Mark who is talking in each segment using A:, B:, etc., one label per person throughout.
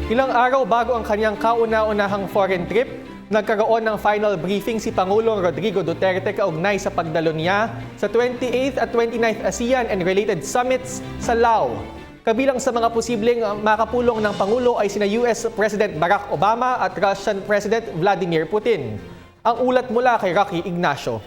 A: Ilang araw bago ang kanyang kauna-unahang foreign trip, nagkaroon ng final briefing si Pangulong Rodrigo Duterte kaugnay sa pagdalo niya sa 28th at 29th ASEAN and related summits sa Laos. Kabilang sa mga posibleng makapulong ng Pangulo ay sina US President Barack Obama at Russian President Vladimir Putin. Ang ulat mula kay Rocky Ignacio.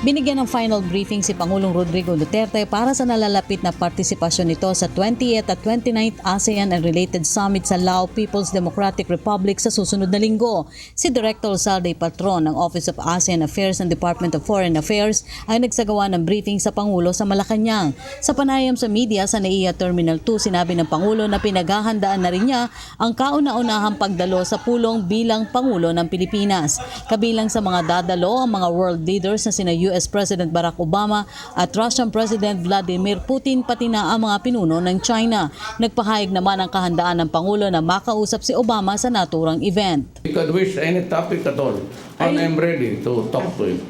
B: Binigyan ng final briefing si Pangulong Rodrigo Duterte para sa nalalapit na partisipasyon nito sa 20th at 29th ASEAN and related summit sa Laos People's Democratic Republic sa susunod na linggo. Si Director Saldi Patron ng Office of ASEAN Affairs and Department of Foreign Affairs ay nagsagawa ng briefing sa Pangulo sa Malacanang. Sa panayam sa media sa NAIA Terminal 2, sinabi ng Pangulo na pinaghahandaan na rin niya ang kauna-unahang pagdalo sa pulong bilang Pangulo ng Pilipinas. Kabilang sa mga dadalo ang mga world leaders na sina US President Barack Obama at Russian President Vladimir Putin, pati na ang mga pinuno ng China. Nagpahayag naman ang kahandaan ng Pangulo na makausap si Obama sa naturang event.
C: You could wish any topic at all, and I'm ready to talk to him.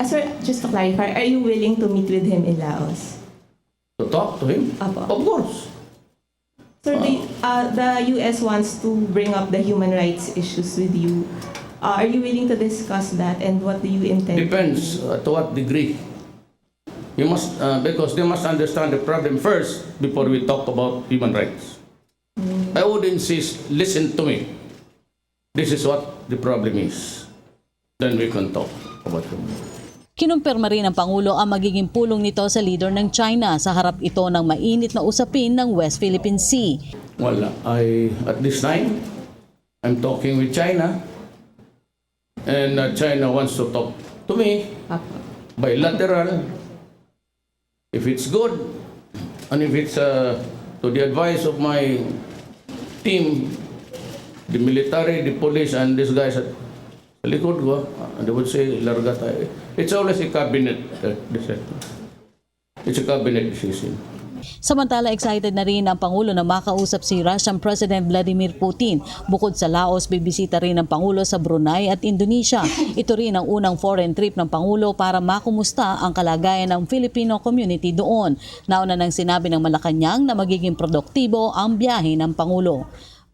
D: Sir, just to clarify, are you willing to meet with him in Laos?
C: To talk to him?
D: Apo.
C: Of course.
D: Sir, the US wants to bring up the human rights issues with you. Are you willing to discuss that, and what do you intend?
C: Depends to what degree. You must, because they must understand the problem first before we talk about human rights. I would insist, listen to me. This is what the problem is. Then we can talk about human rights.
B: Kinumpirma rin ng Pangulo ang magiging pulong nito sa leader ng China sa harap ito ng mainit na usapin ng West Philippine Sea.
C: Well, at this time, I'm talking with China. And China wants to talk to me, bilateral. If it's good, and if it's to the advice of my team, the military, the police, and these guys at the likod ko, and they would say, larga tayo. It's always a cabinet decision. It's a cabinet decision.
B: Samantala, excited na rin ang Pangulo na makausap si Russian President Vladimir Putin. Bukod sa Laos, bibisita rin ng Pangulo sa Brunei at Indonesia. Ito rin ang unang foreign trip ng Pangulo para makumusta ang kalagayan ng Filipino community doon. Nauna nang sinabi ng Malacanang na magiging produktibo ang biyahe ng Pangulo.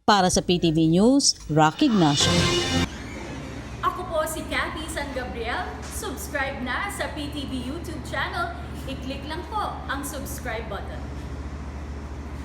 B: Para sa PTV News, Rocky Ignacio.
E: Ako po si Cathy San Gabriel. Subscribe na sa PTV YouTube channel. I-click lang po ang subscribe button.